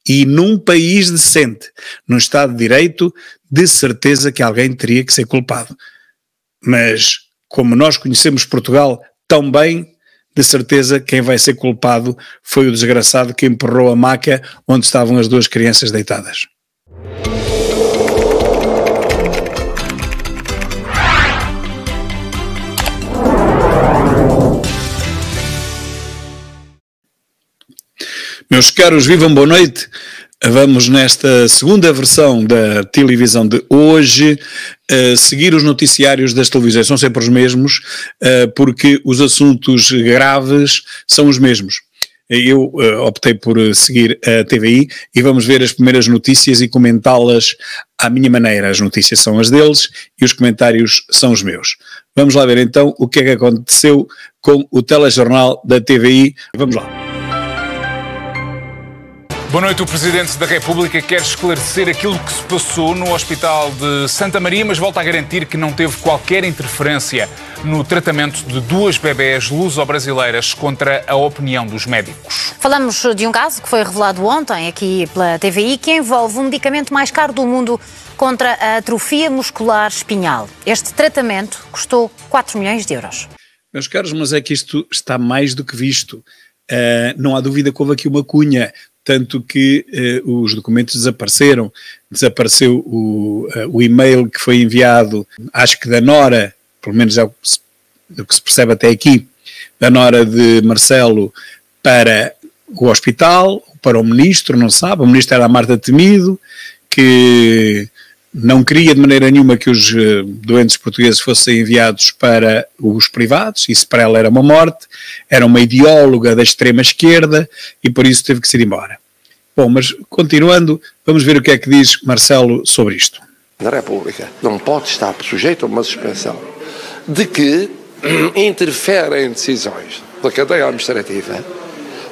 E num país decente, num Estado de Direito, de certeza que alguém teria que ser culpado. Mas, como nós conhecemos Portugal tão bem, de certeza quem vai ser culpado foi o desgraçado que empurrou a maca onde estavam as duas crianças deitadas. Meus caros, vivam, boa noite. Vamos nesta segunda versão da televisão de hoje seguir os noticiários das televisões, são sempre os mesmos, porque os assuntos graves são os mesmos. Eu optei por seguir a TVI e vamos ver as primeiras notícias e comentá-las à minha maneira. As notícias são as deles e os comentários são os meus. Vamos lá ver então o que é que aconteceu com o telejornal da TVI. Vamos lá. Boa noite. O Presidente da República quer esclarecer aquilo que se passou no Hospital de Santa Maria, mas volta a garantir que não teve qualquer interferência no tratamento de duas bebés luso-brasileiras contra a opinião dos médicos. Falamos de um caso que foi revelado ontem aqui pela TVI, que envolve o medicamento mais caro do mundo contra a atrofia muscular espinhal. Este tratamento custou 4 milhões de euros. Meus caros, mas é que isto está mais do que visto. Não há dúvida que houve aqui uma cunha. Tanto que os documentos desapareceram. Desapareceu o e-mail que foi enviado, acho que da nora, pelo menos é o que se percebe até aqui, da nora de Marcelo para o hospital, para o ministro, não sabe, o ministro era a Marta Temido, que não queria de maneira nenhuma que os doentes portugueses fossem enviados para os privados, isso para ela era uma morte, era uma ideóloga da extrema esquerda e por isso teve que se ir embora. Bom, mas continuando, vamos ver o que é que diz Marcelo sobre isto. A República não pode estar sujeito a uma suspensão de que interfere em decisões da cadeia administrativa,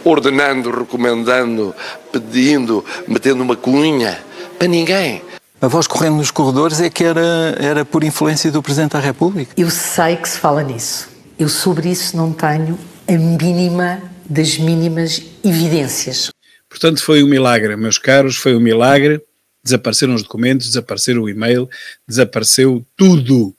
ordenando, recomendando, pedindo, metendo uma cunha para ninguém. A voz correndo nos corredores é que era por influência do Presidente da República. Eu sei que se fala nisso. Eu sobre isso não tenho a mínima das mínimas evidências. Portanto, foi um milagre, meus caros, foi um milagre. Desapareceram os documentos, desapareceram o e-mail, desapareceu tudo.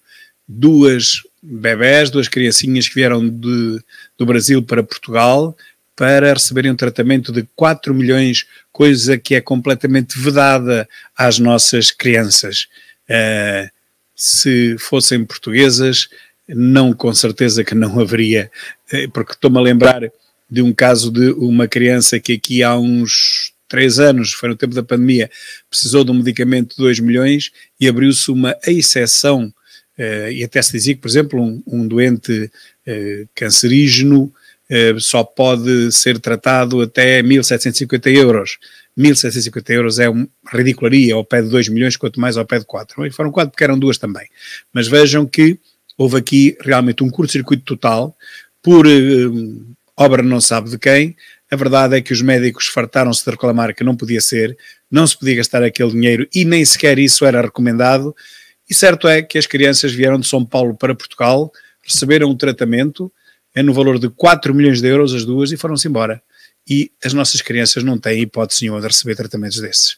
Duas bebés, duas criancinhas que vieram do Brasil para Portugal para receberem um tratamento de 4 milhões, coisa que é completamente vedada às nossas crianças. Se fossem portuguesas, não, com certeza que não haveria, porque estou-me a lembrar de um caso de uma criança que aqui há uns 3 anos, foi no tempo da pandemia, precisou de um medicamento de 2 milhões e abriu-se uma exceção, e até se dizia que, por exemplo, um doente cancerígeno só pode ser tratado até 1.750 euros. 1.750 euros é uma ridicularia ao pé de 2 milhões, quanto mais ao pé de 4. E foram 4 porque eram 2 também. Mas vejam que houve aqui realmente um curto-circuito total por obra não sabe de quem. A verdade é que os médicos fartaram-se de reclamar que não podia ser, não se podia gastar aquele dinheiro e nem sequer isso era recomendado. E certo é que as crianças vieram de São Paulo para Portugal, receberam um tratamento no valor de 4 milhões de euros as duas e foram-se embora. E as nossas crianças não têm hipótese nenhuma de receber tratamentos desses. O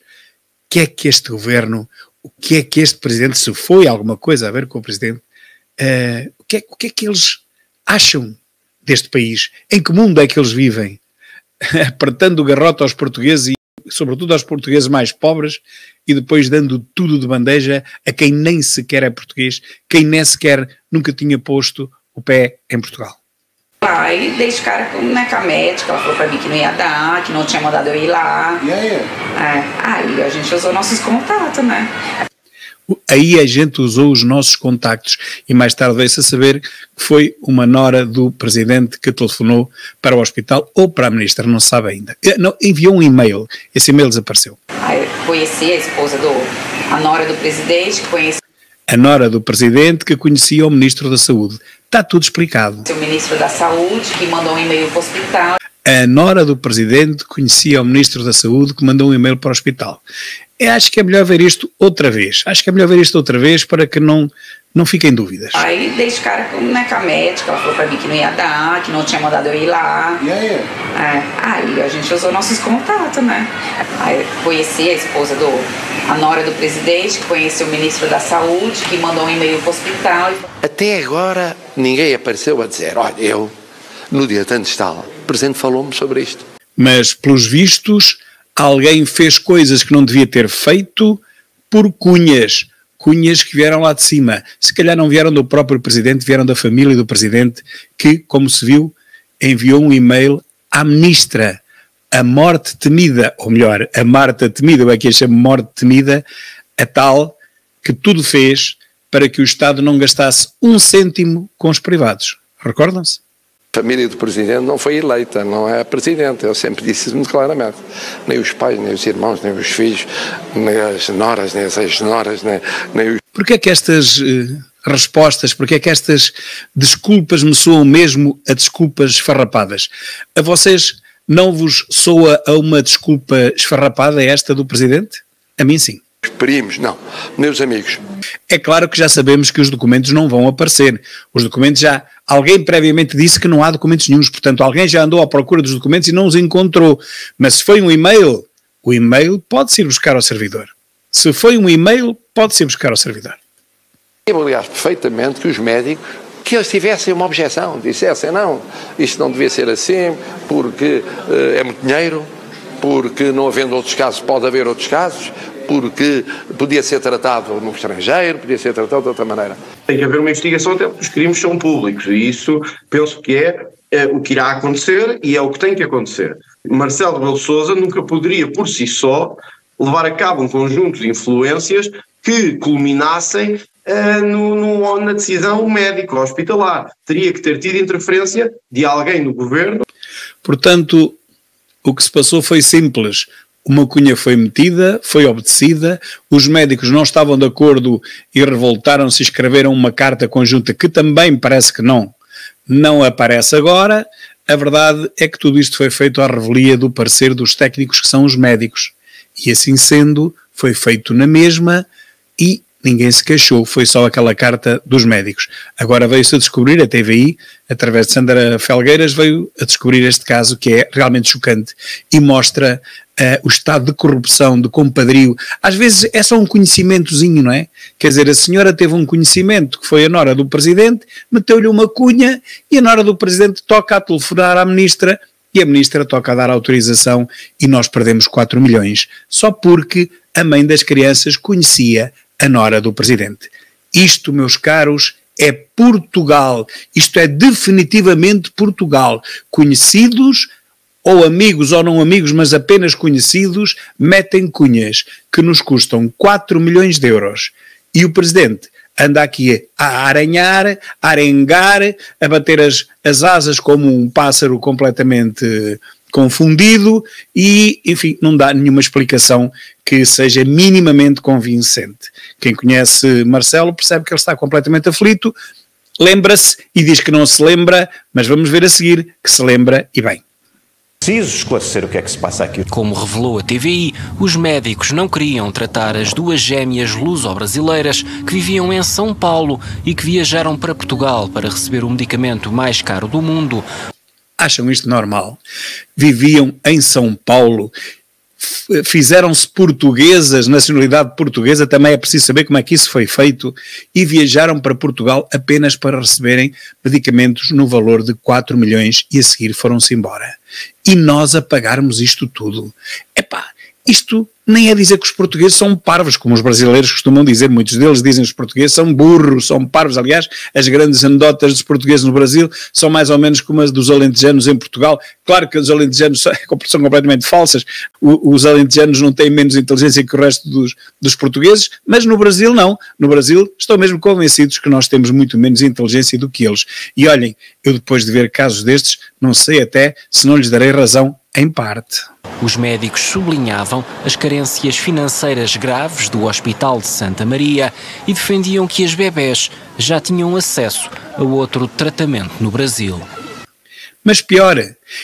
que é que este governo, o que é que este presidente, se foi alguma coisa a ver com o presidente, o que é que eles acham deste país? Em que mundo é que eles vivem? Apertando o garrote aos portugueses e sobretudo aos portugueses mais pobres e depois dando tudo de bandeja a quem nem sequer é português, quem nem sequer nunca tinha posto o pé em Portugal. Aí dei de cara com a médica, ela falou pra mim que não ia dar, que não tinha mandado eu ir lá. E aí? Aí a gente usou nossos contatos, né? Aí a gente usou os nossos contactos e mais tarde veio-se a saber que foi uma nora do presidente que telefonou para o hospital ou para a ministra, não se sabe ainda. Não, enviou um e-mail, esse e-mail desapareceu. Aí conheci a esposa a nora do presidente, que conhecia. A nora do presidente que conhecia o ministro da Saúde. Está tudo explicado. O ministro da Saúde que mandou um e-mail para o hospital. A nora do presidente conhecia o ministro da Saúde que mandou um e-mail para o hospital. Acho que é melhor ver isto outra vez. Acho que é melhor ver isto outra vez para que não fiquem dúvidas. Aí dei de cara com a médica, ela falou pra mim que não ia dar, que não tinha mandado eu ir lá. E aí? Aí a gente usou nossos contatos, né? Aí conheci a esposa a nora do presidente, que conheceu o ministro da Saúde, que mandou um e-mail pro hospital. Até agora ninguém apareceu a dizer, olha, eu, no dia tanto tal, o presidente falou-me sobre isto. Mas, pelos vistos, alguém fez coisas que não devia ter feito por cunhas que vieram lá de cima. Se calhar não vieram do próprio presidente, vieram da família do presidente, que, como se viu, enviou um e-mail à ministra, a morte temida, ou melhor, a Marta temida, eu é que a chamo morte temida, a tal que tudo fez para que o Estado não gastasse 1 cêntimo com os privados. Recordam-se? A família do presidente não foi eleita, não é presidente, eu sempre disse isso muito claramente. Nem os pais, nem os irmãos, nem os filhos, nem as noras, nem as ex-noras, nem os... Porquê é que estas respostas, porquê é que estas desculpas me soam mesmo a desculpas esfarrapadas? A vocês não vos soa a uma desculpa esfarrapada esta do presidente? A mim sim. Os primos, não. Meus amigos. É claro que já sabemos que os documentos não vão aparecer. Os documentos alguém previamente disse que não há documentos nenhuns, portanto alguém já andou à procura dos documentos e não os encontrou. Mas se foi um e-mail, o e-mail pode-se ir buscar ao servidor. Se foi um e-mail, pode-se ir buscar ao servidor. Eu, aliás, perfeitamente que os médicos, que eles tivessem uma objeção, dissessem, não, isto não devia ser assim, porque é muito dinheiro, porque não havendo outros casos, pode haver outros casos, porque podia ser tratado no estrangeiro, podia ser tratado de outra maneira. Tem que haver uma investigação até porque os crimes são públicos e isso penso que é o que irá acontecer e é o que tem que acontecer. Marcelo Rebelo de Sousa nunca poderia por si só levar a cabo um conjunto de influências que culminassem na decisão médica hospitalar. Teria que ter tido interferência de alguém no governo. Portanto, o que se passou foi simples. Uma cunha foi metida, foi obedecida, os médicos não estavam de acordo e revoltaram-se e escreveram uma carta conjunta que também parece que não aparece agora. A verdade é que tudo isto foi feito à revelia do parecer dos técnicos que são os médicos. E assim sendo, foi feito na mesma e ninguém se queixou, foi só aquela carta dos médicos. Agora veio-se a descobrir, a TVI, através de Sandra Felgueiras, veio a descobrir este caso que é realmente chocante e mostra o estado de corrupção, de compadrio. Às vezes é só um conhecimentozinho, não é? Quer dizer, a senhora teve um conhecimento que foi a nora do presidente, meteu-lhe uma cunha e a nora do presidente toca a telefonar à ministra e a ministra toca a dar autorização e nós perdemos 4 milhões, só porque a mãe das crianças conhecia a nora do presidente. Isto, meus caros, é Portugal. Isto é definitivamente Portugal. Conhecidos, ou amigos ou não amigos, mas apenas conhecidos, metem cunhas que nos custam 4 milhões de euros. E o presidente anda aqui a aranhar, a arengar, a bater as asas como um pássaro completamente confundido e, enfim, não dá nenhuma explicação que seja minimamente convincente. Quem conhece Marcelo percebe que ele está completamente aflito, lembra-se e diz que não se lembra, mas vamos ver a seguir que se lembra e bem. Preciso esclarecer o que é que se passa aqui. Como revelou a TVI, os médicos não queriam tratar as duas gêmeas luso-brasileiras que viviam em São Paulo e que viajaram para Portugal para receber o medicamento mais caro do mundo. Acham isto normal? Viviam em São Paulo, fizeram-se portuguesas, nacionalidade portuguesa, também é preciso saber como é que isso foi feito, e viajaram para Portugal apenas para receberem medicamentos no valor de 4 milhões e a seguir foram-se embora. E nós a pagarmos isto tudo. Epá, isto nem é dizer que os portugueses são parvos, como os brasileiros costumam dizer, muitos deles dizem que os portugueses são burros, são parvos. Aliás, as grandes anedotas dos portugueses no Brasil são mais ou menos como as dos alentejanos em Portugal. Claro que os alentejanos são completamente falsas, os alentejanos não têm menos inteligência que o resto dos portugueses, mas no Brasil não. No Brasil estão mesmo convencidos que nós temos muito menos inteligência do que eles. E olhem, eu depois de ver casos destes, não sei até se não lhes darei razão em parte. Os médicos sublinhavam as carências financeiras graves do Hospital de Santa Maria e defendiam que as bebés já tinham acesso a outro tratamento no Brasil. Mas pior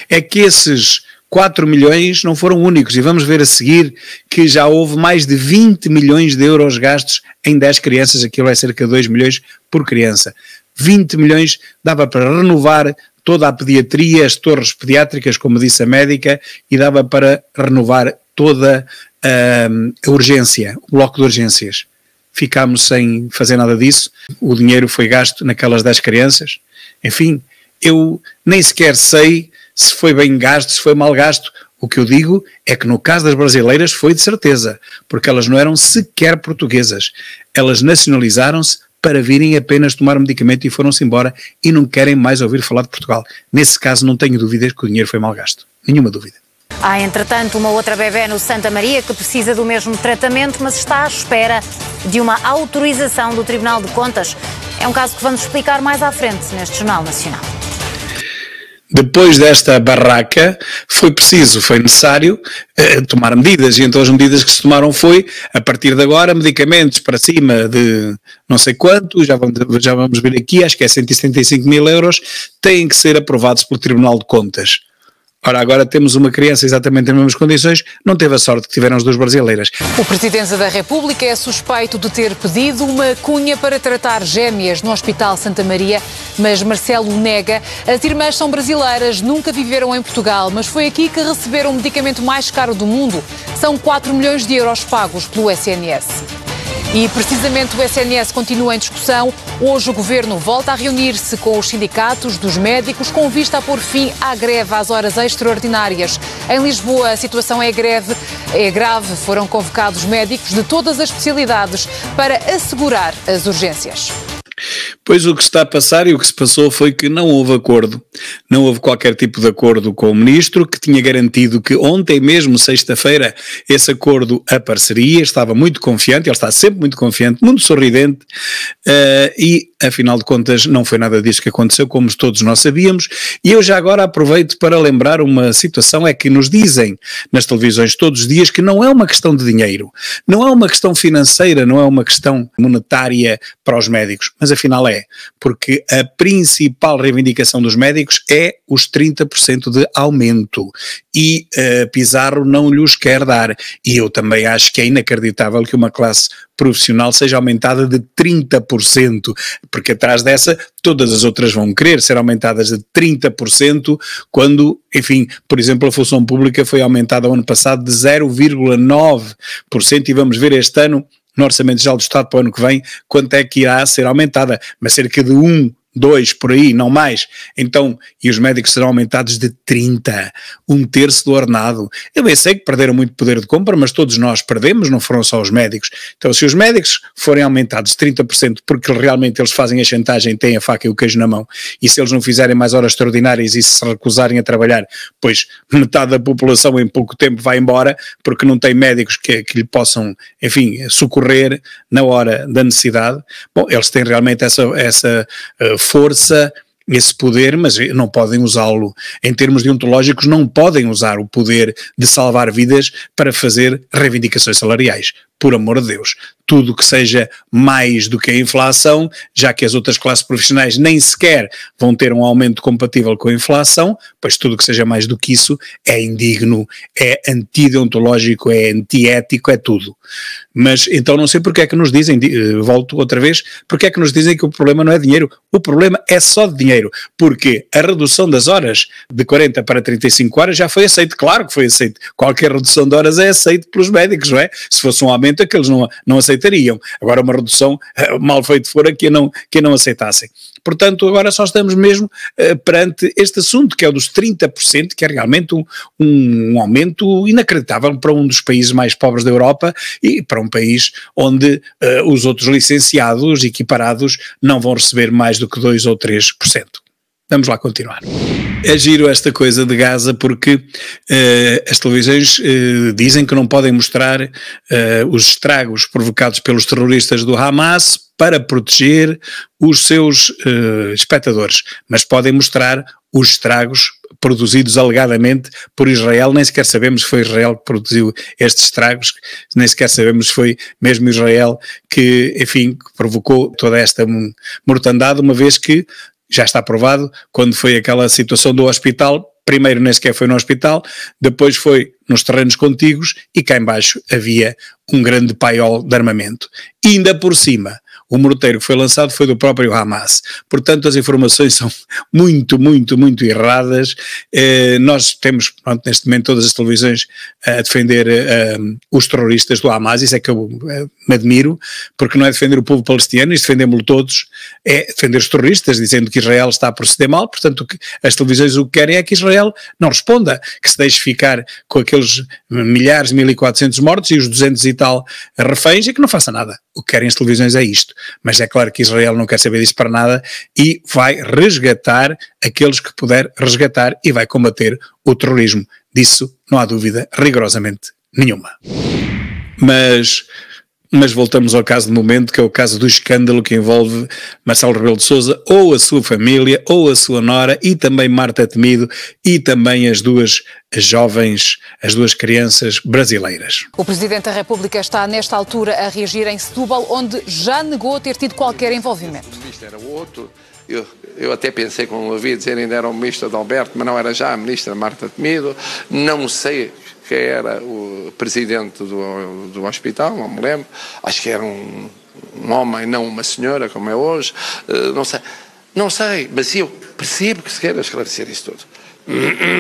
é que esses 4 milhões não foram únicos, e vamos ver a seguir que já houve mais de 20 milhões de euros gastos em 10 crianças, aquilo é cerca de 2 milhões por criança. 20 milhões dava para renovar toda a pediatria, as torres pediátricas, como disse a médica, e dava para renovar toda a urgência, o bloco de urgências. Ficámos sem fazer nada disso, o dinheiro foi gasto naquelas 10 crianças. Enfim, eu nem sequer sei se foi bem gasto, se foi mal gasto. O que eu digo é que no caso das brasileiras foi de certeza, porque elas não eram sequer portuguesas. Elas nacionalizaram-se para virem apenas tomar um medicamento e foram-se embora e não querem mais ouvir falar de Portugal. Nesse caso não tenho dúvidas que o dinheiro foi mal gasto. Nenhuma dúvida. Há, entretanto, uma outra bebé no Santa Maria que precisa do mesmo tratamento, mas está à espera de uma autorização do Tribunal de Contas. É um caso que vamos explicar mais à frente neste Jornal Nacional. Depois desta barraca, foi necessário tomar medidas, e então as medidas que se tomaram foi, a partir de agora, medicamentos para cima de não sei quanto, já vamos ver aqui, acho que é 175 mil euros, têm que ser aprovados pelo Tribunal de Contas. Ora, agora temos uma criança exatamente nas mesmas condições, não teve a sorte que tiveram as duas brasileiras. O Presidente da República é suspeito de ter pedido uma cunha para tratar gêmeas no Hospital Santa Maria, mas Marcelo nega. As irmãs são brasileiras, nunca viveram em Portugal, mas foi aqui que receberam o medicamento mais caro do mundo. São 4 milhões de euros pagos pelo SNS. E precisamente o SNS continua em discussão. Hoje o Governo volta a reunir-se com os sindicatos dos médicos com vista a pôr fim à greve às horas extraordinárias. Em Lisboa a situação é grave. Foram convocados médicos de todas as especialidades para assegurar as urgências. Pois o que se está a passar e o que se passou foi que não houve acordo, não houve qualquer tipo de acordo com o Ministro, que tinha garantido que ontem mesmo, sexta-feira, esse acordo apareceria, estava muito confiante, ele está sempre muito confiante, muito sorridente, e afinal de contas não foi nada disso que aconteceu, como todos nós sabíamos, e eu já agora aproveito para lembrar uma situação, é que nos dizem nas televisões todos os dias que não é uma questão de dinheiro, não é uma questão financeira, não é uma questão monetária para os médicos, mas afinal é, porque a principal reivindicação dos médicos é os 30% de aumento e Pizarro não lhes quer dar, e eu também acho que é inacreditável que uma classe profissional seja aumentada de 30%, porque atrás dessa todas as outras vão querer ser aumentadas de 30% quando, enfim, por exemplo, a função pública foi aumentada ao ano passado de 0,9% e vamos ver este ano no Orçamento Geral do Estado para o ano que vem quanto é que irá ser aumentada, mas cerca de 2 por aí, não mais. Então, e os médicos serão aumentados de 30, 1/3 do ordenado. Eu bem sei que perderam muito poder de compra, mas todos nós perdemos, não foram só os médicos. Então, se os médicos forem aumentados de 30%, porque realmente eles fazem a chantagem, têm a faca e o queijo na mão, e se eles não fizerem mais horas extraordinárias e se recusarem a trabalhar, pois metade da população em pouco tempo vai embora, porque não tem médicos que lhe possam, enfim, socorrer na hora da necessidade. Bom, eles têm realmente essa força, esse poder, mas não podem usá-lo. Em termos deontológicos, não podem usar o poder de salvar vidas para fazer reivindicações salariais. Por amor de Deus, tudo que seja mais do que a inflação, já que as outras classes profissionais nem sequer vão ter um aumento compatível com a inflação, pois tudo que seja mais do que isso é indigno, é antideontológico, é antiético, é tudo. Mas então não sei porque é que nos dizem, volto outra vez, porque é que nos dizem que o problema não é dinheiro, o problema é só de dinheiro, porque a redução das horas de 40 para 35 horas já foi aceita, claro que foi aceita, qualquer redução de horas é aceita pelos médicos, não é? Se fosse um aumento é que eles não aceitariam, agora uma redução, mal feito fora que não aceitassem. Portanto, agora só estamos mesmo perante este assunto, que é o dos 30%, que é realmente um aumento inacreditável para um dos países mais pobres da Europa e para um país onde os outros licenciados, equiparados, não vão receber mais do que 2 ou 3%. Vamos lá continuar. É giro esta coisa de Gaza porque as televisões dizem que não podem mostrar os estragos provocados pelos terroristas do Hamas para proteger os seus espectadores, mas podem mostrar os estragos produzidos alegadamente por Israel. Nem sequer sabemos se foi Israel que produziu estes estragos, nem sequer sabemos se foi mesmo Israel que, enfim, que provocou toda esta mortandade, uma vez que já está provado, quando foi aquela situação do hospital, primeiro nem sequer foi no hospital, depois foi nos terrenos contíguos e cá embaixo havia um grande paiol de armamento. E ainda por cima, o morteiro que foi lançado foi do próprio Hamas. Portanto, as informações são muito erradas. Nós temos, pronto, neste momento, todas as televisões a defender os terroristas do Hamas. Isso é que eu me admiro, porque não é defender o povo palestiniano, isso defendemos-lo todos, é defender os terroristas, dizendo que Israel está a proceder mal. Portanto, as televisões o que querem é que Israel não responda, que se deixe ficar com aqueles milhares, 1.400 mortos e os 200 e tal reféns e que não faça nada. O que querem as televisões é isto. Mas é claro que Israel não quer saber disso para nada e vai resgatar aqueles que puder resgatar e vai combater o terrorismo. Disso não há dúvida rigorosamente nenhuma. Mas voltamos ao caso do momento, que é o caso do escândalo que envolve Marcelo Rebelo de Sousa, ou a sua família, ou a sua nora, e também Marta Temido, e também as duas jovens, as duas crianças brasileiras. O Presidente da República está nesta altura a reagir em Setúbal, onde já negou ter tido qualquer envolvimento. O ministro era outro. Eu até pensei, quando ouvi dizer ainda era o ministro Adalberto, mas não era já a ministra Marta Temido. Não sei quem era o presidente do hospital, não me lembro. Acho que era um homem, não uma senhora, como é hoje. Não sei, mas eu percebo que se queira esclarecer isso tudo.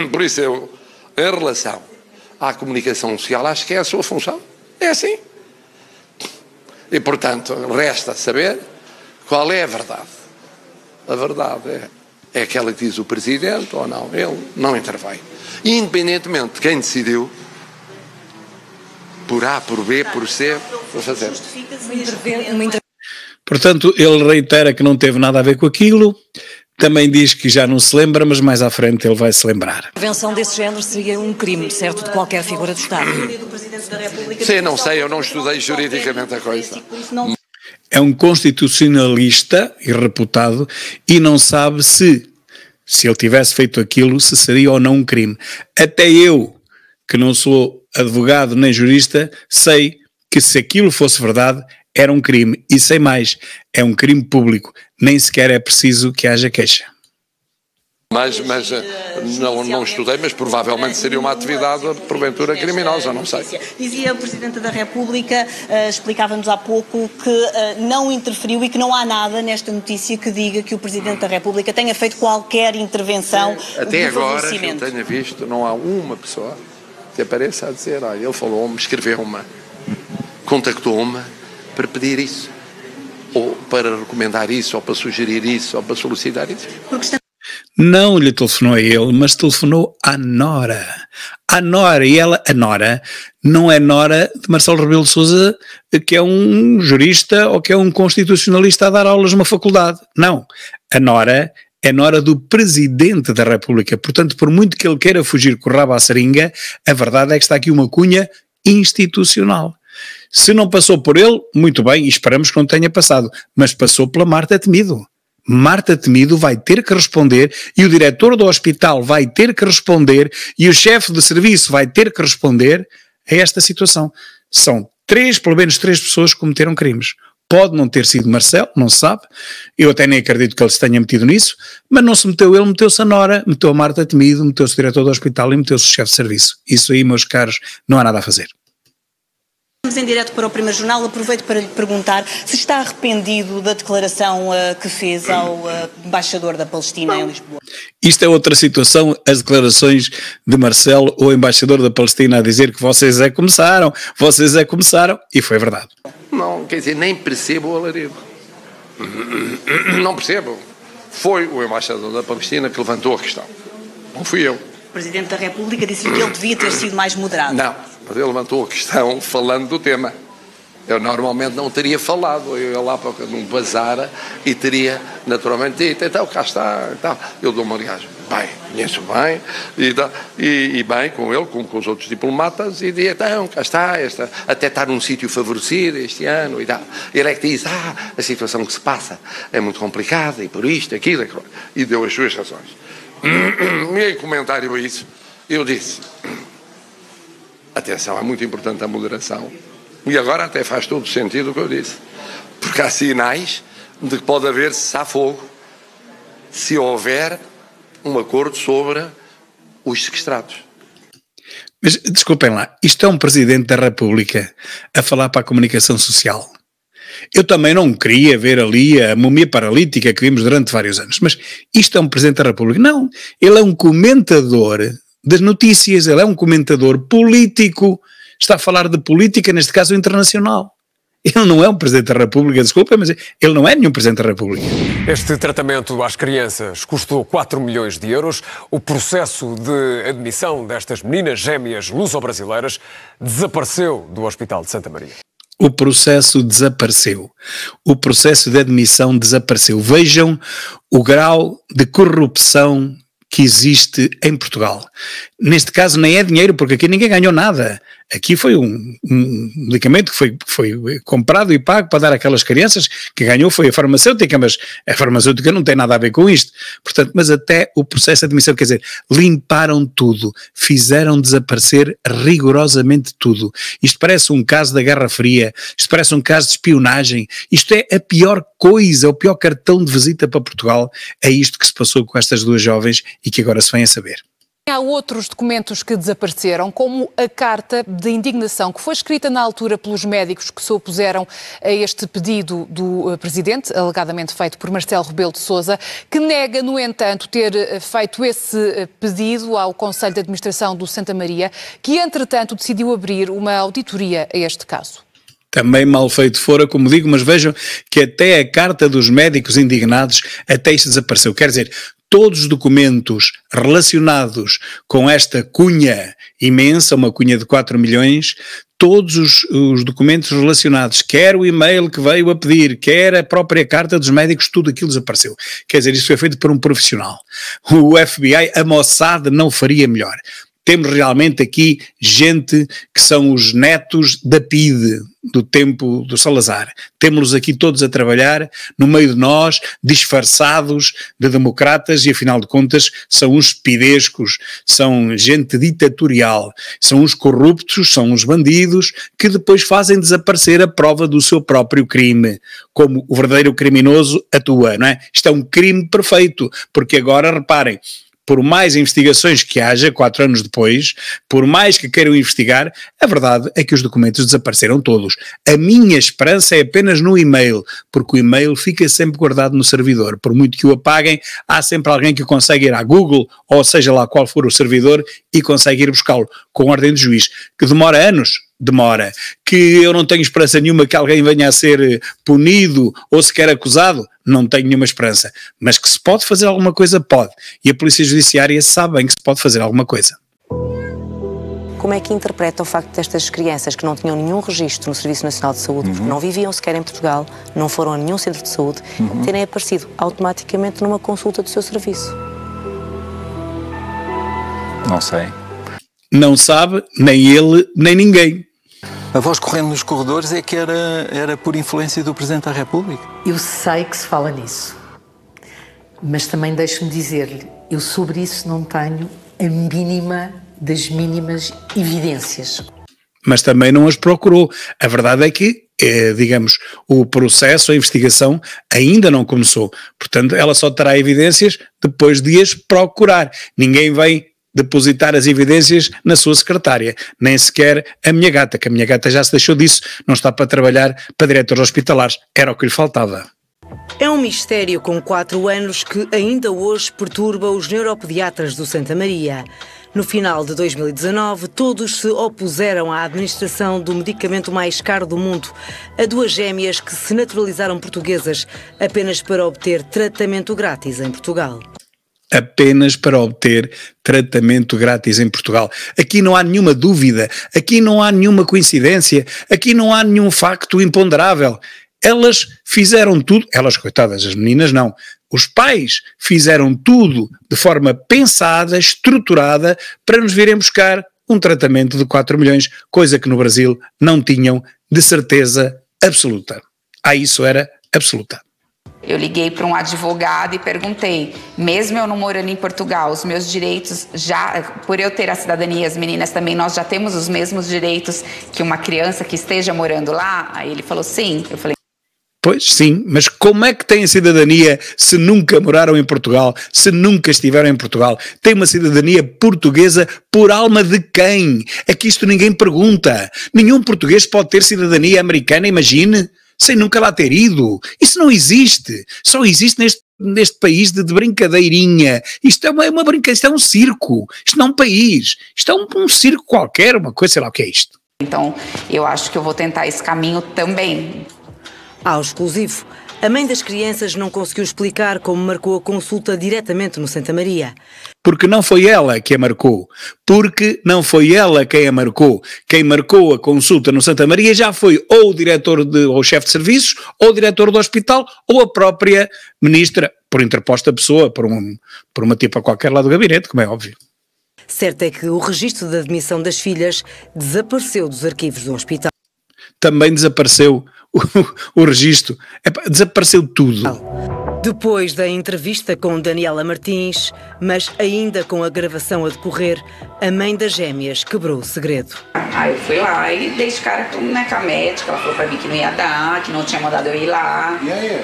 Por isso eu, em relação à comunicação social, acho que é a sua função. É assim. E, portanto, resta saber qual é a verdade. A verdade é aquela que diz o Presidente ou não. Ele não intervém. Independentemente de quem decidiu, por A, por B, por C, por fazer. Portanto, ele reitera que não teve nada a ver com aquilo. Também diz que já não se lembra, mas mais à frente ele vai se lembrar. A intervenção desse género seria um crime, certo, de qualquer figura do Estado. Sim, não sei, eu não estudei juridicamente a coisa. É um constitucionalista e reputado e não sabe se ele tivesse feito aquilo, se seria ou não um crime. Até eu, que não sou advogado nem jurista, sei que se aquilo fosse verdade, era um crime. E sei mais, é um crime público. Nem sequer é preciso que haja queixa. Mas não estudei, mas provavelmente seria uma atividade, porventura, criminosa, não sei. Dizia o Presidente da República, explicava-nos há pouco, que não interferiu e que não há nada nesta notícia que diga que o Presidente da República tenha feito qualquer intervenção. Até agora, que eu tenha visto, não há uma pessoa que apareça a dizer, ele falou-me, escreveu-me, contactou-me para pedir isso, ou para recomendar isso, ou para sugerir isso, ou para solicitar isso. Não lhe telefonou a ele, mas telefonou à nora. À nora, e ela, a nora, não é nora de Marcelo Rebelo de Sousa, que é um jurista ou que é um constitucionalista a dar aulas numa faculdade. Não. A nora é nora do Presidente da República. Portanto, por muito que ele queira fugir com o rabo à seringa, a verdade é que está aqui uma cunha institucional. Se não passou por ele, muito bem, e esperamos que não tenha passado, mas passou pela Marta Temido. Marta Temido vai ter que responder e o diretor do hospital vai ter que responder e o chefe de serviço vai ter que responder a esta situação. São pelo menos três pessoas que cometeram crimes. Pode não ter sido Marcelo, não se sabe, eu até nem acredito que ele se tenha metido nisso, mas não se meteu ele, meteu-se a nora, meteu a Marta Temido, meteu-se o diretor do hospital e meteu-se o chefe de serviço. Isso aí, meus caros, não há nada a fazer. Em direto para o Primeiro Jornal, aproveito para lhe perguntar se está arrependido da declaração que fez ao embaixador da Palestina em Lisboa. Isto é outra situação, as declarações de Marcelo, o embaixador da Palestina, a dizer que vocês é que começaram, e foi verdade. Não, quer dizer, nem percebo o alarido. Não percebo. Foi o embaixador da Palestina que levantou a questão. Não fui eu. O Presidente da República disse-lhe que ele devia ter sido mais moderado. Não, mas ele levantou a questão falando do tema. Eu normalmente não teria falado, eu ia lá para um bazar e teria naturalmente dito, então cá está, então. Eu dou-me, aliás, bem, conheço bem, e bem com ele, com os outros diplomatas, e digo, então cá está, até está num sítio favorecido este ano e tal. Ele é que diz, a situação que se passa é muito complicada, e por isto, aquilo, e deu as suas razões. E em comentário a isso, eu disse, atenção, é muito importante a moderação. E agora até faz todo sentido o que eu disse. Porque há sinais de que pode haver cessar-fogo se houver um acordo sobre os sequestrados. Mas, desculpem lá, isto é um Presidente da República a falar para a comunicação social. Eu também não queria ver ali a múmia paralítica que vimos durante vários anos, mas isto é um Presidente da República. Não, ele é um comentador das notícias, ele é um comentador político, está a falar de política, neste caso internacional. Ele não é um Presidente da República, desculpa, mas ele não é nenhum Presidente da República. Este tratamento às crianças custou 4 milhões de euros. O processo de admissão destas meninas gêmeas luso-brasileiras desapareceu do Hospital de Santa Maria. O processo desapareceu. O processo de admissão desapareceu. Vejam o grau de corrupção que existe em Portugal. Neste caso nem é dinheiro, porque aqui ninguém ganhou nada. Aqui foi um medicamento que foi comprado e pago para dar àquelas crianças. Que ganhou foi a farmacêutica, mas a farmacêutica não tem nada a ver com isto. Portanto, mas até o processo de admissão, quer dizer, limparam tudo, fizeram desaparecer rigorosamente tudo. Isto parece um caso da Guerra Fria, isto parece um caso de espionagem, isto é a pior coisa, o pior cartão de visita para Portugal. É isto que se passou com estas duas jovens e que agora se vem a saber. Há outros documentos que desapareceram, como a carta de indignação que foi escrita na altura pelos médicos que se opuseram a este pedido do Presidente, alegadamente feito por Marcelo Rebelo de Sousa, que nega, no entanto, ter feito esse pedido ao Conselho de Administração do Santa Maria, que entretanto decidiu abrir uma auditoria a este caso. Também mal feito fora, como digo, mas vejam que até a carta dos médicos indignados, até isto desapareceu. Quer dizer, todos os documentos relacionados com esta cunha imensa, uma cunha de 4 milhões, todos os documentos relacionados, quer o e-mail que veio a pedir, quer a própria carta dos médicos, tudo aquilo desapareceu. Quer dizer, isto foi feito por um profissional. O FBI, a Mossad, não faria melhor. Temos realmente aqui gente que são os netos da PIDE, do tempo do Salazar. Temos-los aqui todos a trabalhar no meio de nós, disfarçados de democratas e, afinal de contas, são uns pidescos, são gente ditatorial, são uns corruptos, são uns bandidos que depois fazem desaparecer a prova do seu próprio crime, como o verdadeiro criminoso atua, não é? Isto é um crime perfeito, porque agora, reparem, por mais investigações que haja, 4 anos depois, por mais que queiram investigar, a verdade é que os documentos desapareceram todos. A minha esperança é apenas no e-mail, porque o e-mail fica sempre guardado no servidor. Por muito que o apaguem, há sempre alguém que consegue ir à Google, ou seja lá qual for o servidor, e consegue ir buscá-lo, com ordem de juiz, que demora anos. Demora. Que eu não tenho esperança nenhuma que alguém venha a ser punido ou sequer acusado, não tenho nenhuma esperança. Mas que se pode fazer alguma coisa, pode. E a Polícia Judiciária sabe bem que se pode fazer alguma coisa. Como é que interpreta o facto destas crianças que não tinham nenhum registro no Serviço Nacional de Saúde, porque não viviam sequer em Portugal, não foram a nenhum centro de saúde, terem aparecido automaticamente numa consulta do seu serviço? Não sei. Não sabe, nem ele, nem ninguém. A voz correndo nos corredores é que era por influência do Presidente da República. Eu sei que se fala nisso, mas também deixe-me dizer-lhe, eu sobre isso não tenho a mínima das mínimas evidências. Mas também não as procurou. A verdade é que, digamos, o processo, a investigação ainda não começou. Portanto, ela só terá evidências depois de as procurar. Ninguém vem depositar as evidências na sua secretária, nem sequer a minha gata, que a minha gata já se deixou disso, não está para trabalhar para diretores hospitalares, era o que lhe faltava. É um mistério com 4 anos que ainda hoje perturba os neuropediatras do Santa Maria. No final de 2019, todos se opuseram à administração do medicamento mais caro do mundo, a 2 gêmeas que se naturalizaram portuguesas apenas para obter tratamento grátis em Portugal. Apenas para obter tratamento grátis em Portugal. Aqui não há nenhuma dúvida, aqui não há nenhuma coincidência, aqui não há nenhum facto imponderável. Elas fizeram tudo, elas coitadas, as meninas não, os pais fizeram tudo de forma pensada, estruturada, para nos virem buscar um tratamento de 4 milhões, coisa que no Brasil não tinham de certeza absoluta. Isso era absoluta. Eu liguei para um advogado e perguntei, mesmo eu não morando em Portugal, os meus direitos já, por eu ter a cidadania, as meninas também, nós já temos os mesmos direitos que uma criança que esteja morando lá? Aí ele falou sim. Eu falei... Pois sim, mas como é que têm cidadania se nunca moraram em Portugal, se nunca estiveram em Portugal? Tem uma cidadania portuguesa por alma de quem? É que isto ninguém pergunta. Nenhum português pode ter cidadania americana, imagine, sem nunca lá ter ido. Isso não existe. Só existe neste país de brincadeirinha. Isto é uma brincadeira, isto é um circo. Isto não é um país. Isto é um circo qualquer, uma coisa, sei lá o que é isto. Então, eu acho que eu vou tentar esse caminho também. Ao exclusivo, a mãe das crianças não conseguiu explicar como marcou a consulta diretamente no Santa Maria. Porque não foi ela que a marcou. Porque não foi ela quem a marcou. Quem marcou a consulta no Santa Maria já foi ou o diretor ou o chefe de serviços, ou o diretor do hospital, ou a própria ministra, por interposta pessoa, por uma tipa qualquer lá do gabinete, como é óbvio. Certo é que o registro de admissão das filhas desapareceu dos arquivos do hospital. Também desapareceu o registro. Desapareceu tudo. Depois da entrevista com Daniela Martins, mas ainda com a gravação a decorrer, a mãe das gêmeas quebrou o segredo. Aí eu fui lá e dei de cara com a médica, ela falou pra mim que não ia dar, que não tinha mandado eu ir lá. E aí?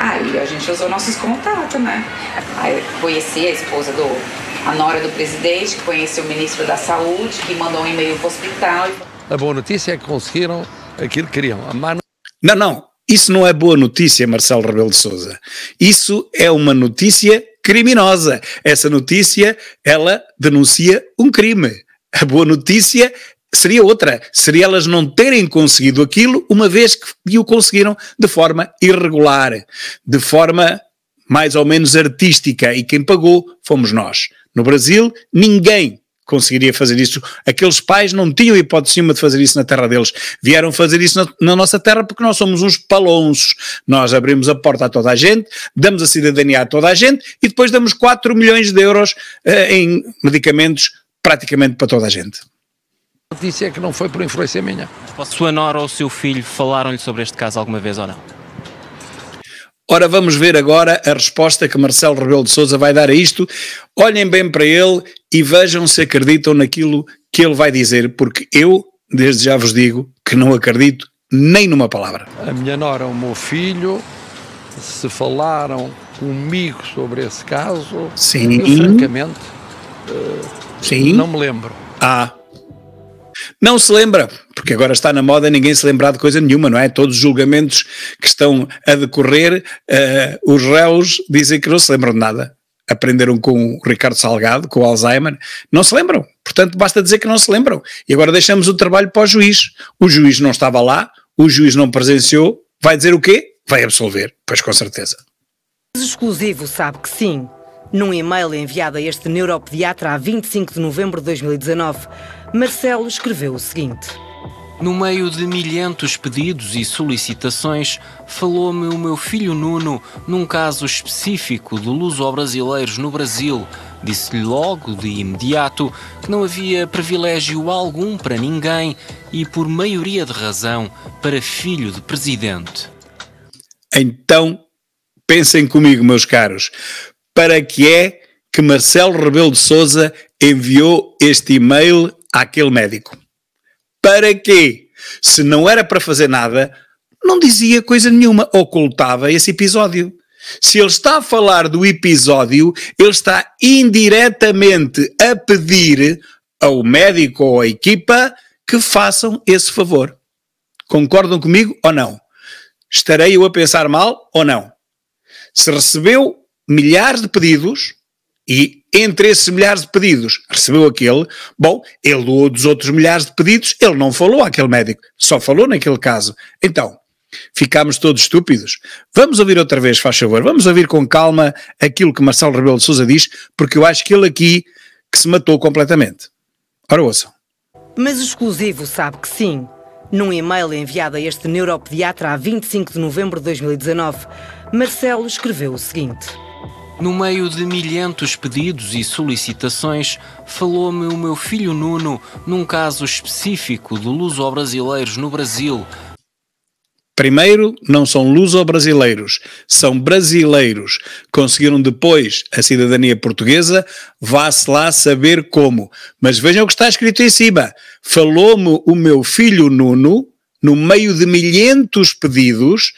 Aí a gente usou nossos contatos, né? Aí eu conheci a esposa a nora do presidente, que conheceu o ministro da Saúde, que mandou um e-mail pro hospital. A boa notícia é que conseguiram aquilo que queriam. Não. Isso não é boa notícia, Marcelo Rebelo de Sousa. Isso é uma notícia criminosa. Essa notícia, ela denuncia um crime. A boa notícia seria outra. Seria elas não terem conseguido aquilo, uma vez que o conseguiram de forma irregular, de forma mais ou menos artística. E quem pagou fomos nós. No Brasil, ninguém conseguiria fazer isso. Aqueles pais não tinham hipótese nenhuma de fazer isso na terra deles. Vieram fazer isso na nossa terra porque nós somos uns palonços. Nós abrimos a porta a toda a gente, damos a cidadania a toda a gente e depois damos 4 milhões de euros em medicamentos praticamente para toda a gente. A notícia é que não foi por influência minha. A sua nora ou o seu filho falaram-lhe sobre este caso alguma vez ou não? Ora, vamos ver agora a resposta que Marcelo Rebelo de Sousa vai dar a isto. Olhem bem para ele e vejam se acreditam naquilo que ele vai dizer, porque eu, desde já vos digo, que não acredito nem numa palavra. A minha nora, o meu filho, se falaram comigo sobre esse caso, sim. Eu, francamente, sim. Não me lembro. Não se lembra, porque agora está na moda ninguém se lembrar de coisa nenhuma, não é? Todos os julgamentos que estão a decorrer, os réus dizem que não se lembram de nada. Aprenderam com o Ricardo Salgado, com o Alzheimer, não se lembram. Portanto, basta dizer que não se lembram. E agora deixamos o trabalho para o juiz. O juiz não estava lá, o juiz não presenciou, vai dizer o quê? Vai absolver, pois com certeza. O exclusivo sabe que sim. Num e-mail enviado a este neuropediatra a 25 de novembro de 2019, Marcelo escreveu o seguinte: no meio de milhentos pedidos e solicitações, falou-me o meu filho Nuno num caso específico de luso-brasileiros no Brasil. Disse-lhe logo, de imediato, que não havia privilégio algum para ninguém e, por maioria de razão, para filho de presidente. Então, pensem comigo, meus caros, para que é que Marcelo Rebelo de Sousa enviou este e-mail àquele médico? Para quê? Se não era para fazer nada, não dizia coisa nenhuma, ocultava esse episódio. Se ele está a falar do episódio, ele está indiretamente a pedir ao médico ou à equipa que façam esse favor. Concordam comigo ou não? Estarei eu a pensar mal ou não? Se recebeu milhares de pedidos e entre esses milhares de pedidos recebeu aquele, bom, ele dos outros milhares de pedidos, ele não falou àquele médico, só falou naquele caso. Então, ficámos todos estúpidos. Vamos ouvir outra vez, faz favor, vamos ouvir com calma aquilo que Marcelo Rebelo de Sousa diz, porque eu acho que ele aqui que se matou completamente. Ora, ouçam. Mas o exclusivo sabe que sim. Num e-mail enviado a este neuropediatra a 25 de novembro de 2019, Marcelo escreveu o seguinte: no meio de milhentos pedidos e solicitações, falou-me o meu filho Nuno num caso específico de luso-brasileiros no Brasil. Primeiro, não são luso-brasileiros, são brasileiros. Conseguiram depois a cidadania portuguesa, vá-se lá saber como. Mas vejam o que está escrito em cima. Falou-me o meu filho Nuno, no meio de milhentos pedidos,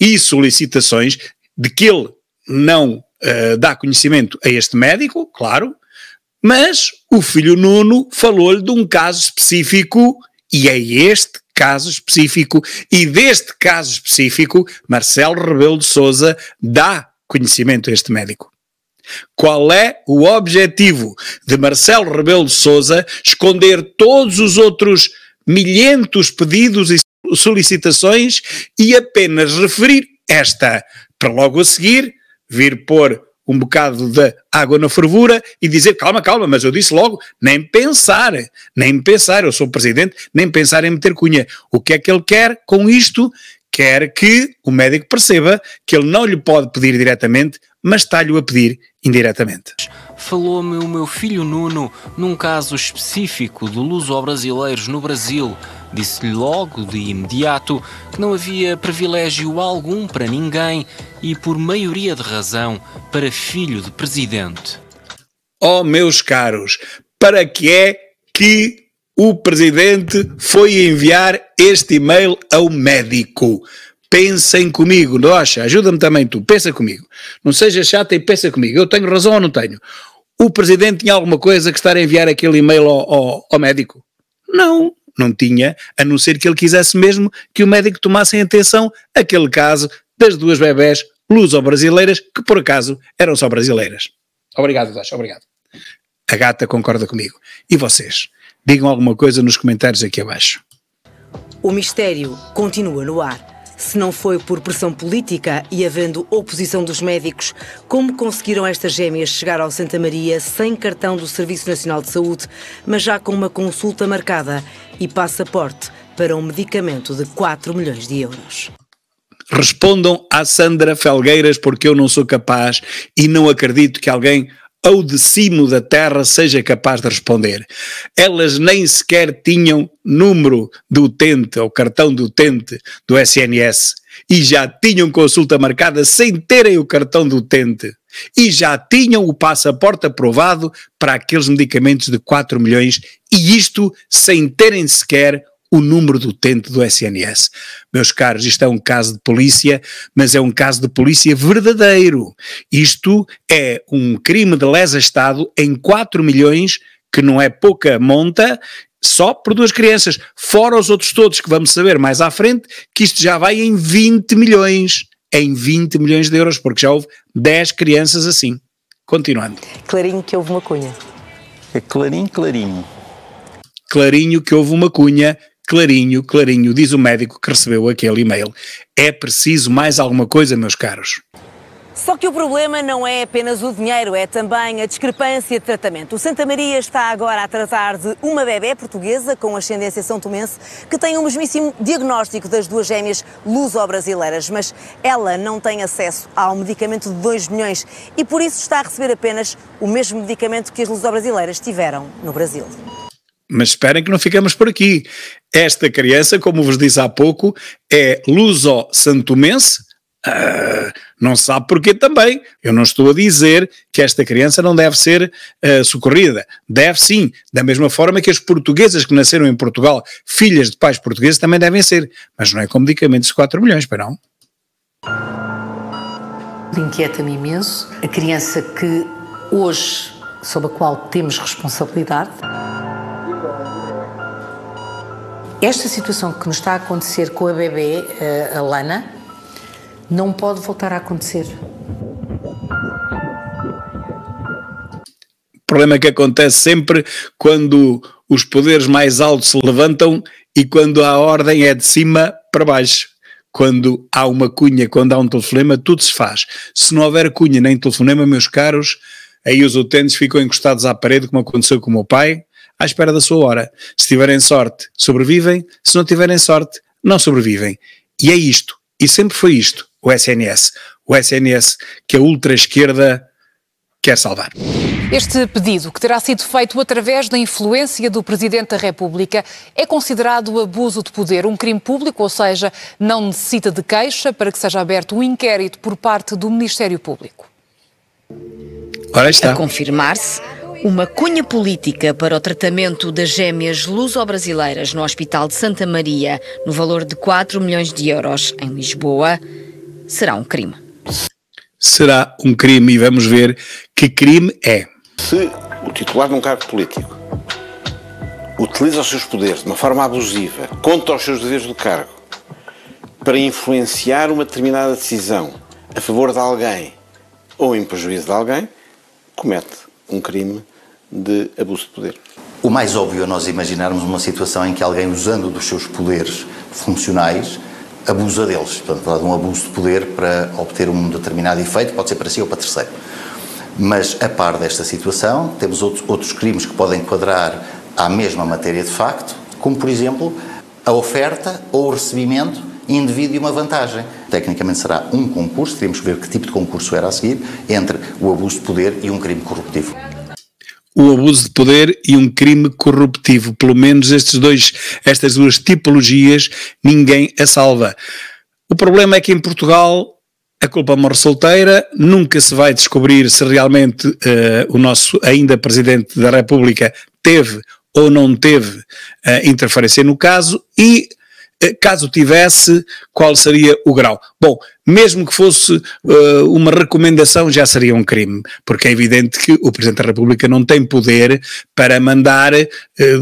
e solicitações de que ele não dá conhecimento a este médico, claro, mas o filho Nuno falou-lhe de um caso específico e é este caso específico, e deste caso específico Marcelo Rebelo de Sousa dá conhecimento a este médico. Qual é o objetivo de Marcelo Rebelo de Sousa esconder todos os outros milhentos pedidos e solicitações e apenas referir esta, para logo a seguir vir pôr um bocado de água na fervura e dizer calma, mas eu disse logo, nem pensar, eu sou presidente, nem pensar em meter cunha. O que é que ele quer com isto? Quer que o médico perceba que ele não lhe pode pedir diretamente, mas está-lhe a pedir indiretamente. Falou-me o meu filho Nuno num caso específico de luso-brasileiros no Brasil. Disse-lhe logo, de imediato, que não havia privilégio algum para ninguém e, por maioria de razão, para filho de presidente. Oh, meus caros, para que é que o presidente foi enviar este e-mail ao médico? Pensem comigo, Rocha, ajuda-me também tu, pensa comigo. Não seja chata e pensa comigo, eu tenho razão ou não tenho? O presidente tinha alguma coisa que estar a enviar aquele e-mail ao médico? Não tinha, a não ser que ele quisesse mesmo que o médico tomasse em atenção aquele caso das duas bebés luso-brasileiras, que por acaso eram só brasileiras. Obrigado, Rocha, obrigado. A gata concorda comigo. E vocês? Digam alguma coisa nos comentários aqui abaixo. O mistério continua no ar. Se não foi por pressão política e havendo oposição dos médicos, como conseguiram estas gêmeas chegar ao Santa Maria sem cartão do Serviço Nacional de Saúde, mas já com uma consulta marcada e passaporte para um medicamento de 4 milhões de euros? Respondam à Sandra Felgueiras, porque eu não sou capaz e não acredito que alguém ao de cimo da terra seja capaz de responder. Elas nem sequer tinham número do utente, ou cartão do utente do SNS, e já tinham consulta marcada sem terem o cartão do utente, e já tinham o passaporte aprovado para aqueles medicamentos de 4 milhões, e isto sem terem sequer o número do utente do SNS. Meus caros, isto é um caso de polícia, mas é um caso de polícia verdadeiro. Isto é um crime de lesa-estado em 4 milhões, que não é pouca monta, só por 2 crianças, fora os outros todos, que vamos saber mais à frente, que isto já vai em 20 milhões, em 20 milhões de euros, porque já houve 10 crianças assim. Continuando. Clarinho que houve uma cunha. É clarinho. Clarinho que houve uma cunha. Clarinho, diz o médico que recebeu aquele e-mail. É preciso mais alguma coisa, meus caros? Só que o problema não é apenas o dinheiro, é também a discrepância de tratamento. O Santa Maria está agora a tratar de uma bebé portuguesa com ascendência são-tomense que tem o mesmíssimo diagnóstico das duas gêmeas luso-brasileiras, mas ela não tem acesso ao medicamento de 2 milhões e por isso está a receber apenas o mesmo medicamento que as luso-brasileiras tiveram no Brasil. Mas esperem que não ficamos por aqui. Esta criança, como vos disse há pouco, é luso-santomense. Não se sabe porquê também. Eu não estou a dizer que esta criança não deve ser socorrida. Deve sim. Da mesma forma que as portuguesas que nasceram em Portugal, filhas de pais portugueses, também devem ser. Mas não é com medicamentos de 4 milhões, para não? Inquieta-me imenso. A criança que hoje, sob a qual temos responsabilidade. Esta situação que nos está a acontecer com a bebê, a Lana, não pode voltar a acontecer. O problema é que acontece sempre quando os poderes mais altos se levantam e quando a ordem é de cima para baixo. Quando há uma cunha, quando há um telefonema, tudo se faz. Se não houver cunha nem telefonema, meus caros, aí os utentes ficam encostados à parede, como aconteceu com o meu pai, à espera da sua hora. Se tiverem sorte, sobrevivem. Se não tiverem sorte, não sobrevivem. E é isto. E sempre foi isto, o SNS. O SNS que a ultra-esquerda quer salvar. Este pedido, que terá sido feito através da influência do Presidente da República, é considerado abuso de poder, um crime público, ou seja, não necessita de queixa para que seja aberto um inquérito por parte do Ministério Público. Ora está. A confirmar-se, uma cunha política para o tratamento das gêmeas luso-brasileiras no Hospital de Santa Maria, no valor de 4 milhões de euros em Lisboa, será um crime. Será um crime e vamos ver que crime é. Se o titular de um cargo político utiliza os seus poderes de uma forma abusiva contra os seus deveres do cargo para influenciar uma determinada decisão a favor de alguém ou em prejuízo de alguém, comete um crime de abuso de poder. O mais óbvio é nós imaginarmos uma situação em que alguém, usando dos seus poderes funcionais, abusa deles. Portanto, de um abuso de poder para obter um determinado efeito, pode ser para si ou para terceiro. Mas, a par desta situação, temos outros crimes que podem enquadrar à mesma matéria de facto, como, por exemplo, a oferta ou o recebimento indevido de uma vantagem. Tecnicamente será um concurso, teríamos que ver que tipo de concurso era a seguir, entre o abuso de poder e um crime corruptivo. O abuso de poder e um crime corruptivo, pelo menos estas duas tipologias, ninguém a salva. O problema é que em Portugal a culpa morre solteira, nunca se vai descobrir se realmente o nosso ainda Presidente da República teve ou não teve interferência no caso e, caso tivesse, qual seria o grau? Bom, mesmo que fosse uma recomendação já seria um crime, porque é evidente que o Presidente da República não tem poder para mandar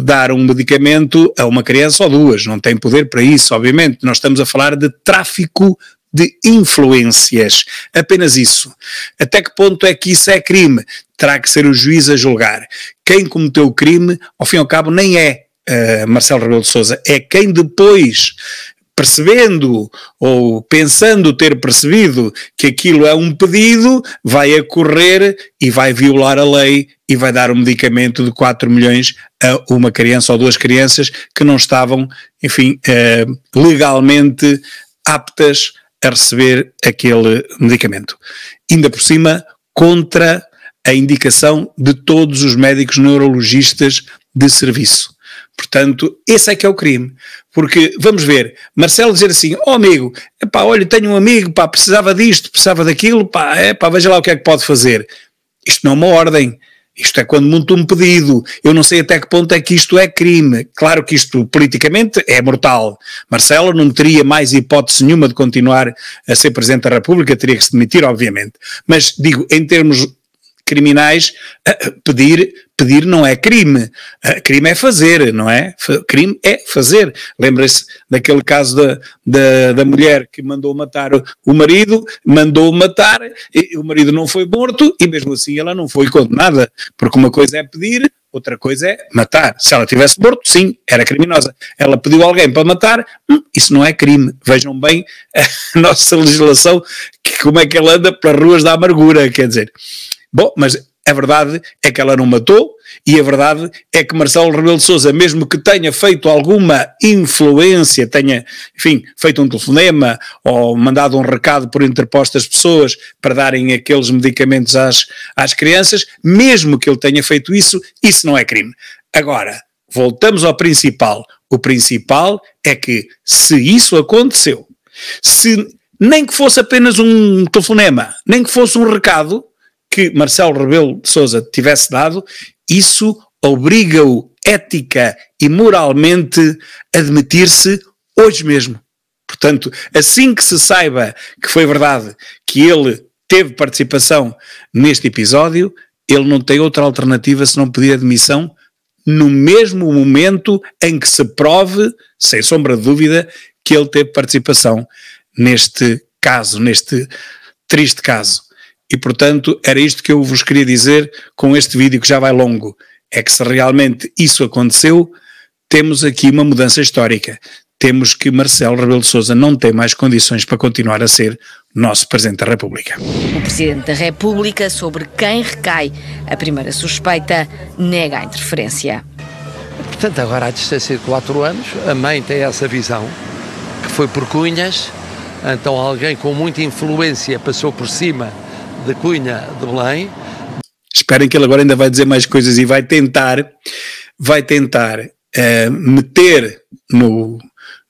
dar um medicamento a uma criança ou duas, não tem poder para isso, obviamente. Nós estamos a falar de tráfico de influências, apenas isso. Até que ponto é que isso é crime? Terá que ser o juiz a julgar. Quem cometeu o crime, ao fim e ao cabo, nem é Marcelo Rebelo de Sousa, é quem depois, percebendo ou pensando ter percebido que aquilo é um pedido, vai a correr e vai violar a lei e vai dar um medicamento de 4 milhões a uma criança ou duas crianças que não estavam, enfim, legalmente aptas a receber aquele medicamento. Ainda por cima, contra a indicação de todos os médicos neurologistas de serviço. Portanto, esse é que é o crime, porque, vamos ver, Marcelo dizer assim, amigo, epá, olha, tenho um amigo, pá, precisava disto, precisava daquilo, pá, veja lá o que é que pode fazer. Isto não é uma ordem, isto é quando monta um pedido, eu não sei até que ponto é que isto é crime. Claro que isto politicamente é mortal. Marcelo não teria mais hipótese nenhuma de continuar a ser Presidente da República, teria que se demitir, obviamente, mas digo, em termos criminais, pedir não é crime. Crime é fazer, não é? Crime é fazer. Lembra-se daquele caso da mulher que mandou matar o marido, mandou matar, e o marido não foi morto e mesmo assim ela não foi condenada, porque uma coisa é pedir, outra coisa é matar. Se ela tivesse morto, sim, era criminosa. Ela pediu alguém para matar, isso não é crime. Vejam bem a nossa legislação, como é que ela anda pelas ruas da amargura, quer dizer. Bom, mas a verdade é que ela não matou e a verdade é que Marcelo Rebelo de Sousa, mesmo que tenha feito alguma influência, tenha, enfim, feito um telefonema ou mandado um recado por interpostas pessoas para darem aqueles medicamentos às crianças, mesmo que ele tenha feito isso, isso não é crime. Agora, voltamos ao principal. O principal é que se isso aconteceu, se nem que fosse apenas um telefonema, nem que fosse um recado, que Marcelo Rebelo de Sousa tivesse dado, isso obriga-o ética e moralmente a demitir-se hoje mesmo. Portanto, assim que se saiba que foi verdade que ele teve participação neste episódio, ele não tem outra alternativa senão pedir a demissão no mesmo momento em que se prove, sem sombra de dúvida, que ele teve participação neste caso, neste triste caso. E, portanto, era isto que eu vos queria dizer com este vídeo que já vai longo. É que se realmente isso aconteceu, temos aqui uma mudança histórica. Temos que Marcelo Rebelo de Sousa não tem mais condições para continuar a ser nosso Presidente da República. O Presidente da República, sobre quem recai a primeira suspeita, nega a interferência. Portanto, agora à distância de 4 anos, a mãe tem essa visão, que foi por Cunhas, então alguém com muita influência passou por cima de Cunha de Belém. Esperem que ele agora ainda vai dizer mais coisas e vai tentar meter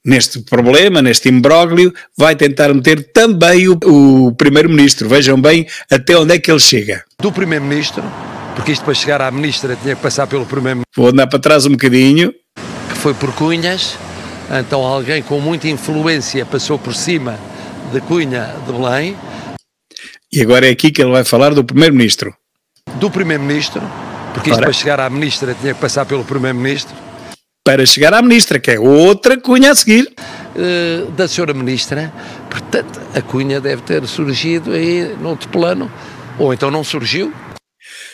neste problema, neste imbróglio, vai tentar meter também o Primeiro-Ministro. Vejam bem até onde é que ele chega. Do Primeiro-Ministro, porque isto para chegar à Ministra tinha que passar pelo Primeiro-Ministro. Vou andar para trás um bocadinho. Que foi por Cunhas, então alguém com muita influência passou por cima de Cunha de Belém. E agora é aqui que ele vai falar do Primeiro-Ministro. Do Primeiro-Ministro, porque isto para chegar à Ministra tinha que passar pelo Primeiro-Ministro. Para chegar à Ministra, que é outra Cunha a seguir. Da Sra. Ministra, portanto, a Cunha deve ter surgido aí noutro plano, ou então não surgiu.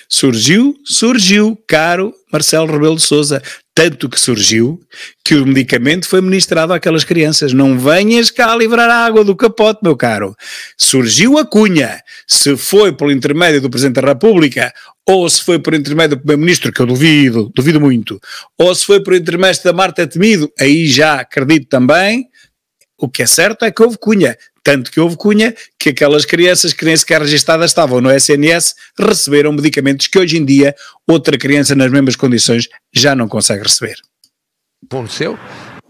Surgiu, caro Marcelo Rebelo de Sousa, tanto que surgiu que o medicamento foi ministrado àquelas crianças. Não venhas cá livrar a água do capote, meu caro. Surgiu a Cunha. Se foi por intermédio do Presidente da República, ou se foi por intermédio do Primeiro-Ministro, que eu duvido muito, ou se foi por intermédio da Marta Temido, aí já acredito também. O que é certo é que houve Cunha. Tanto que houve Cunha que aquelas crianças que nem sequer registadas estavam no SNS receberam medicamentos que hoje em dia outra criança nas mesmas condições já não consegue receber. Aconteceu?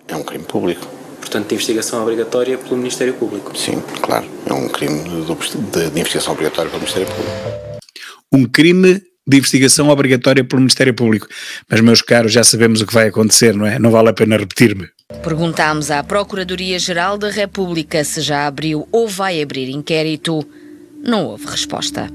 É um crime público. Portanto, de investigação obrigatória pelo Ministério Público. Sim, claro. É um crime de investigação obrigatória pelo Ministério Público. Um crime de investigação obrigatória pelo Ministério Público. Mas, meus caros, já sabemos o que vai acontecer, não é? Não vale a pena repetir-me. Perguntámos à Procuradoria-Geral da República se já abriu ou vai abrir inquérito. Não houve resposta.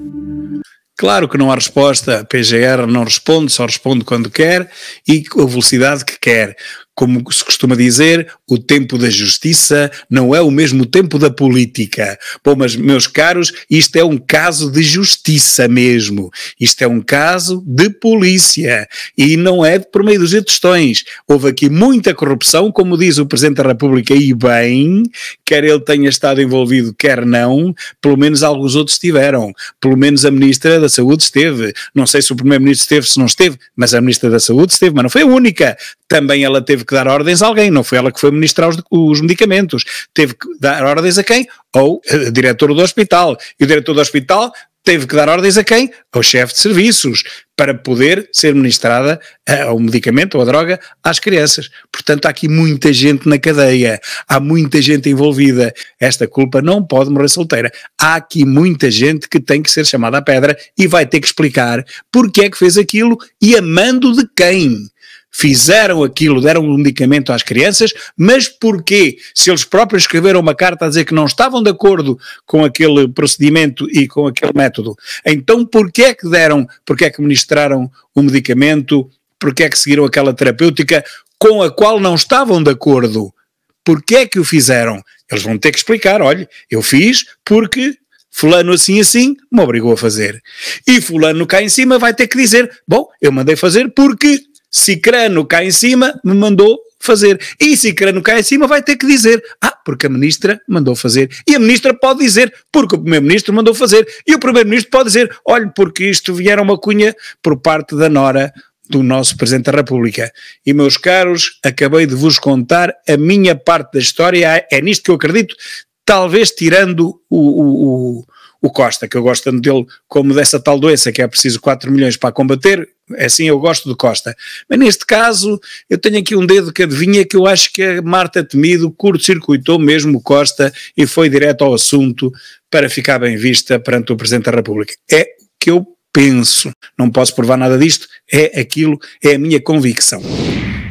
Claro que não há resposta. A PGR não responde, só responde quando quer e com a velocidade que quer. Como se costuma dizer, o tempo da justiça não é o mesmo tempo da política. Bom, mas, meus caros, isto é um caso de justiça mesmo. Isto é um caso de polícia. E não é por meio dos tostões. Houve aqui muita corrupção, como diz o Presidente da República, e bem, quer ele tenha estado envolvido, quer não, pelo menos alguns outros estiveram. Pelo menos a Ministra da Saúde esteve. Não sei se o Primeiro-Ministro esteve, se não esteve, mas a Ministra da Saúde esteve, mas não foi a única. Também ela teve que dar ordens a alguém, não foi ela que foi ministrar os medicamentos. Teve que dar ordens a quem? Ao diretor do hospital. E o diretor do hospital teve que dar ordens a quem? Ao chefe de serviços, para poder ser ministrada o medicamento ou a droga às crianças. Portanto, há aqui muita gente na cadeia, há muita gente envolvida. Esta culpa não pode morrer solteira. Há aqui muita gente que tem que ser chamada à pedra e vai ter que explicar porque é que fez aquilo e a mando de quem. Fizeram aquilo, deram um medicamento às crianças, mas porquê? Se eles próprios escreveram uma carta a dizer que não estavam de acordo com aquele procedimento e com aquele método, então porquê é que porquê é que ministraram o medicamento, porquê é que seguiram aquela terapêutica com a qual não estavam de acordo? Porquê é que o fizeram? Eles vão ter que explicar, olha, eu fiz porque fulano assim me obrigou a fazer. E fulano cá em cima vai ter que dizer, bom, eu mandei fazer porque Cicrano cá em cima me mandou fazer. E Cicrano cá em cima vai ter que dizer, porque a Ministra mandou fazer. E a Ministra pode dizer, porque o Primeiro-Ministro mandou fazer. E o Primeiro-Ministro pode dizer, olha, porque isto vieram uma cunha por parte da nora do nosso Presidente da República. E, meus caros, acabei de vos contar a minha parte da história, é nisto que eu acredito, talvez tirando o Costa, que eu gosto tanto dele como dessa tal doença que é preciso 4 milhões para combater, assim eu gosto do Costa. Mas neste caso, eu tenho aqui um dedo que adivinha que eu acho que a Marta Temido curto-circuitou mesmo o Costa e foi direto ao assunto para ficar bem vista perante o Presidente da República. É o que eu penso, não posso provar nada disto, é a minha convicção.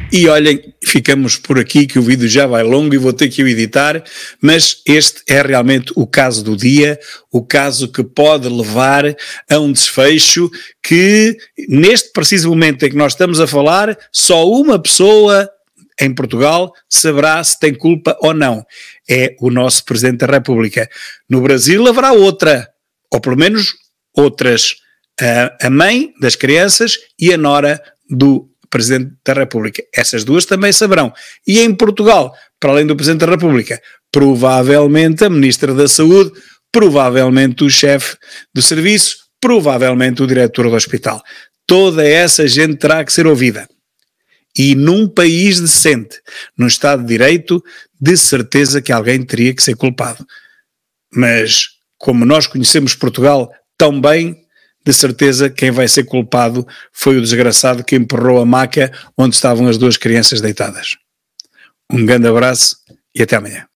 E olhem, ficamos por aqui que o vídeo já vai longo e vou ter que o editar, mas este é realmente o caso do dia, o caso que pode levar a um desfecho que neste preciso momento em que nós estamos a falar, só uma pessoa em Portugal saberá se tem culpa ou não, é o nosso Presidente da República. No Brasil haverá outra, ou pelo menos outras, a mãe das crianças e a nora do Presidente da República. Essas duas também saberão. E em Portugal, para além do Presidente da República, provavelmente a Ministra da Saúde, provavelmente o chefe do serviço, provavelmente o diretor do hospital. Toda essa gente terá que ser ouvida. E num país decente, num Estado de Direito, de certeza que alguém teria que ser culpado. Mas, como nós conhecemos Portugal tão bem, de certeza quem vai ser culpado foi o desgraçado que empurrou a maca onde estavam as duas crianças deitadas. Um grande abraço e até amanhã.